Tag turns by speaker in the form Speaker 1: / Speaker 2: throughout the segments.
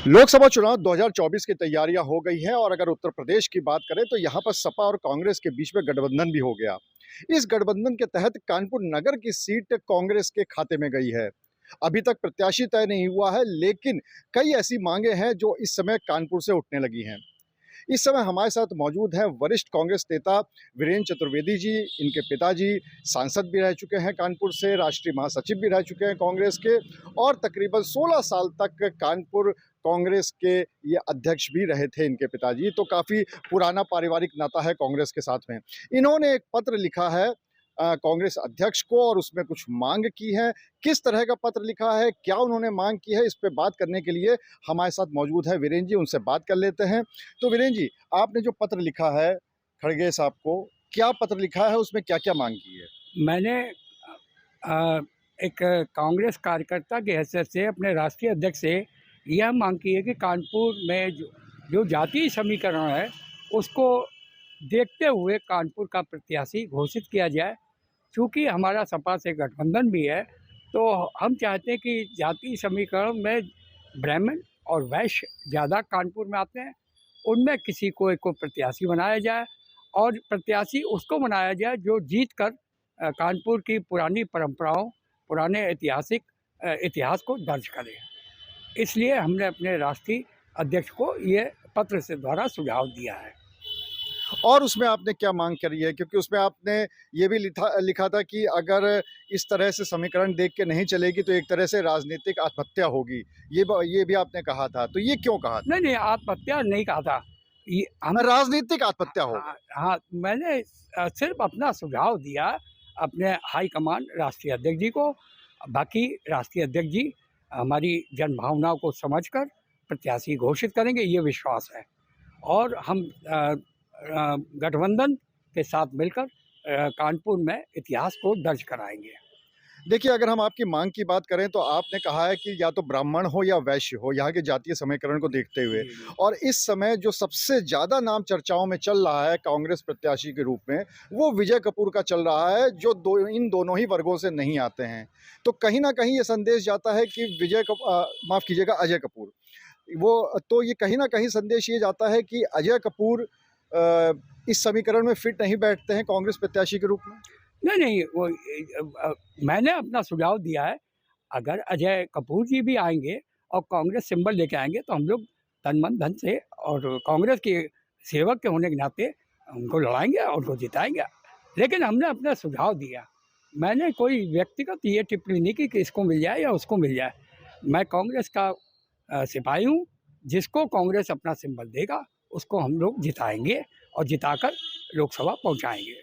Speaker 1: लोकसभा चुनाव 2024 की तैयारियां हो गई हैं और अगर उत्तर प्रदेश की बात करें तो यहां पर सपा और कांग्रेस के बीच में गठबंधन भी हो गया। इस गठबंधन के तहत कानपुर नगर की सीट कांग्रेस के खाते में गई है। अभी तक प्रत्याशी तय नहीं हुआ है, लेकिन कई ऐसी मांगे हैं जो इस समय कानपुर से उठने लगी हैं। इस समय हमारे साथ मौजूद हैं वरिष्ठ कांग्रेस नेता वीरेंद्र चतुर्वेदी जी। इनके पिताजी सांसद भी रह चुके हैं कानपुर से, राष्ट्रीय महासचिव भी रह चुके हैं कांग्रेस के, और तकरीबन 16 साल तक कानपुर कांग्रेस के ये अध्यक्ष भी रहे थे इनके पिताजी। तो काफ़ी पुराना पारिवारिक नाता है कांग्रेस के साथ में। इन्होंने एक पत्र लिखा है कांग्रेस अध्यक्ष को और उसमें कुछ मांग की है। किस तरह का पत्र लिखा है, क्या उन्होंने मांग की है, इस पे बात करने के लिए हमारे साथ मौजूद है वीरेंद्र जी। उनसे बात कर लेते हैं। तो वीरेंद्र जी, आपने जो पत्र लिखा है खड़गे साहब को, क्या पत्र लिखा है, उसमें क्या-क्या मांग की है?
Speaker 2: मैंने अ, एक कांग्रेस कार्यकर्ता की हैसियत से अपने राष्ट्रीय अध्यक्ष से यह मांग की है कि कानपुर में जो जातीय समीकरण है उसको देखते हुए कानपुर का प्रत्याशी घोषित किया जाए। चूँकि हमारा सपा से गठबंधन भी है, तो हम चाहते हैं कि जातीय समीकरण में ब्राह्मण और वैश्य ज़्यादा कानपुर में आते हैं, उनमें किसी को एक को प्रत्याशी बनाया जाए और प्रत्याशी उसको बनाया जाए जो जीत कर कानपुर की पुरानी परंपराओं, पुराने ऐतिहासिक इतिहास को दर्ज करे। इसलिए हमने अपने राष्ट्रीय अध्यक्ष को ये पत्र से द्वारा सुझाव दिया है।
Speaker 1: और उसमें आपने क्या मांग करी है? क्योंकि उसमें आपने ये भी लिखा था कि अगर इस तरह से समीकरण देख के नहीं चलेगी तो एक तरह से राजनीतिक आत्महत्या होगी। ये भी आपने कहा था, तो ये क्यों कहा था?
Speaker 2: नहीं, नहीं, आत्महत्या नहीं कहा था। ये हम
Speaker 1: राजनीतिक आत्महत्या होगी।
Speaker 2: हाँ, हाँ, मैंने सिर्फ अपना सुझाव दिया अपने हाईकमान राष्ट्रीय अध्यक्ष जी को। बाकी राष्ट्रीय अध्यक्ष जी हमारी जनभावनाओं को समझकर प्रत्याशी घोषित करेंगे, ये विश्वास है। और हम गठबंधन के साथ मिलकर कानपुर में इतिहास को दर्ज कराएंगे।
Speaker 1: देखिए, अगर हम आपकी मांग की बात करें तो आपने कहा है कि या तो ब्राह्मण हो या वैश्य हो, यहाँ के जातीय समीकरण को देखते हुए। और इस समय जो सबसे ज़्यादा नाम चर्चाओं में चल रहा है कांग्रेस प्रत्याशी के रूप में, वो विजय कपूर का चल रहा है, जो इन दोनों ही वर्गों से नहीं आते हैं। तो कहीं न कहीं ये संदेश जाता है कि माफ़ कीजिएगा, अजय कपूर। वो तो ये कहीं न कहीं संदेश ये जाता है कि अजय कपूर इस समीकरण में फिट नहीं बैठते हैं कांग्रेस प्रत्याशी के रूप में?
Speaker 2: नहीं, नहीं, वो मैंने अपना सुझाव दिया है। अगर अजय कपूर जी भी आएँगे और कांग्रेस सिंबल लेके आएँगे तो हम लोग तन मन धन से और कांग्रेस के सेवक के होने के नाते उनको लड़ाएँगे और उनको जिताएँगे। लेकिन हमने अपना सुझाव दिया। मैंने कोई व्यक्तिगत ये टिप्पणी नहीं की कि इसको मिल जाए या उसको मिल जाए। मैं कांग्रेस का सिपाही हूँ। जिसको कांग्रेस अपना सिंबल देगा उसको हम लोग जिताएँगे और जिताकर लोकसभा पहुँचाएँगे।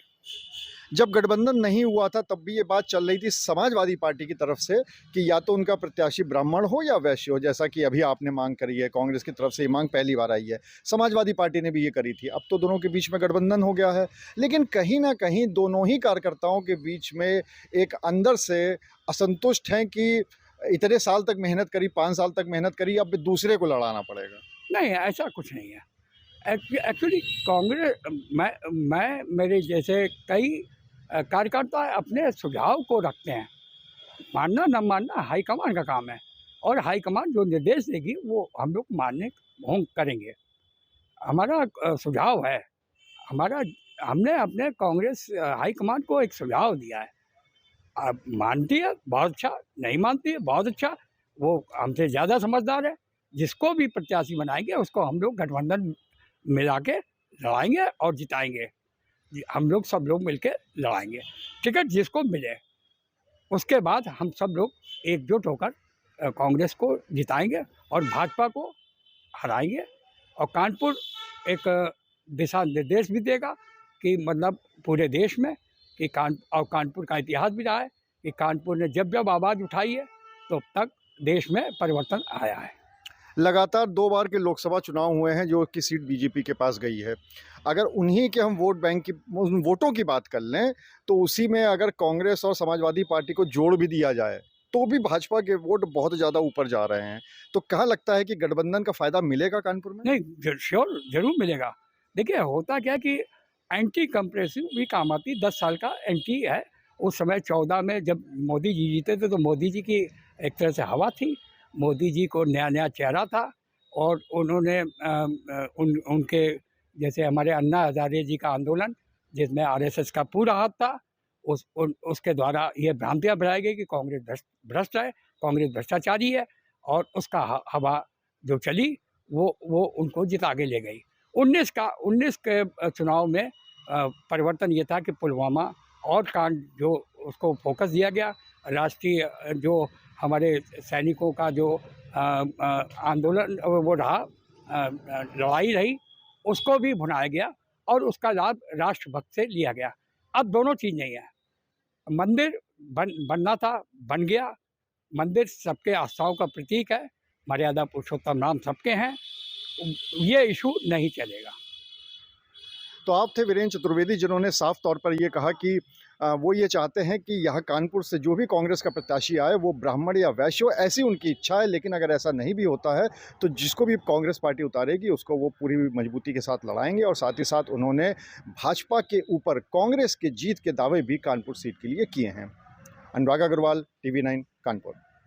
Speaker 1: जब गठबंधन नहीं हुआ था तब भी ये बात चल रही थी समाजवादी पार्टी की तरफ से कि या तो उनका प्रत्याशी ब्राह्मण हो या वैश्य हो, जैसा कि अभी आपने मांग करी है। कांग्रेस की तरफ से ये मांग पहली बार आई है, समाजवादी पार्टी ने भी ये करी थी। अब तो दोनों के बीच में गठबंधन हो गया है, लेकिन कहीं ना कहीं दोनों ही कार्यकर्ताओं के बीच में एक अंदर से असंतुष्ट हैं कि इतने साल तक मेहनत करी, 5 साल तक मेहनत करी, अब दूसरे को लड़ाना पड़ेगा।
Speaker 2: नहीं, ऐसा कुछ नहीं है। एक्चुअली कांग्रेस मैं मेरे जैसे कई कार्यकर्ता अपने सुझाव को रखते हैं। मानना न मानना हाईकमान का काम है और हाईकमान जो निर्देश देगी वो हम लोग मानने करेंगे। हमारा सुझाव है। हमारा हमने अपने कांग्रेस हाईकमान को एक सुझाव दिया है। अब मानती है बहुत अच्छा, नहीं मानती है बहुत अच्छा। वो हमसे ज़्यादा समझदार है। जिसको भी प्रत्याशी बनाएंगे उसको हम लोग गठबंधन मिला के लड़ाएंगे और जिताएंगे। हम लोग सब लोग मिलके लड़ाएंगे। टिकट जिसको मिले उसके बाद हम सब लोग एकजुट होकर कांग्रेस को जिताएंगे और भाजपा को हराएंगे। और कानपुर एक दिशा निर्देश भी देगा कि मतलब पूरे देश में कि कानपुर का इतिहास भी रहा है कि कानपुर ने जब जब आवाज़ उठाई है तो अब तक देश में परिवर्तन आया है।
Speaker 1: लगातार 2 बार के लोकसभा चुनाव हुए हैं जो कि सीट बीजेपी के पास गई है। अगर उन्हीं के हम वोट बैंक की उन वोटों की बात कर लें तो उसी में अगर कांग्रेस और समाजवादी पार्टी को जोड़ भी दिया जाए तो भी भाजपा के वोट बहुत ज़्यादा ऊपर जा रहे हैं। तो कहाँ लगता है कि गठबंधन का फ़ायदा मिलेगा कानपुर में?
Speaker 2: नहीं, श्योर ज़रूर मिलेगा। देखिए होता क्या है कि एंटी कंप्रेसिव भी काम आती। 10 साल का एंटी है। उस समय 14 में जब मोदी जी जीते थे तो मोदी जी की एक तरह से हवा थी। मोदी जी को नया नया चेहरा था। और उन्होंने उनके जैसे हमारे अन्ना हज़ारे जी का आंदोलन, जिसमें आरएसएस का पूरा हाथ था, उसके द्वारा ये भ्रांतियाँ फैलाई गई कि कांग्रेस भ्रष्ट है, कांग्रेस भ्रष्टाचारी है, और उसका हवा जो चली वो उनको जिता के ले गई। 19 के चुनाव में परिवर्तन ये था कि पुलवामा और कांड जो उसको फोकस दिया गया, राष्ट्रीय जो हमारे सैनिकों का जो आंदोलन वो रहा, लड़ाई रही, उसको भी भुनाया गया और उसका लाभ राष्ट्रभक्त से लिया गया। अब दोनों चीज़ नहीं है। मंदिर बनना था, बन गया। मंदिर सबके आस्थाओं का प्रतीक है, मर्यादा पुरुषोत्तम राम सबके हैं, ये इशू नहीं चलेगा।
Speaker 1: तो आप थे वीरेंद्र चतुर्वेदी, जिन्होंने साफ तौर पर ये कहा कि वो ये चाहते हैं कि यहाँ कानपुर से जो भी कांग्रेस का प्रत्याशी आए वो ब्राह्मण या वैश्य हो, ऐसी उनकी इच्छा है। लेकिन अगर ऐसा नहीं भी होता है तो जिसको भी कांग्रेस पार्टी उतारेगी उसको वो पूरी मजबूती के साथ लड़ाएंगे। और साथ ही साथ उन्होंने भाजपा के ऊपर कांग्रेस के जीत के दावे भी कानपुर सीट के लिए किए हैं। अनुराग अग्रवाल, TV9, कानपुर।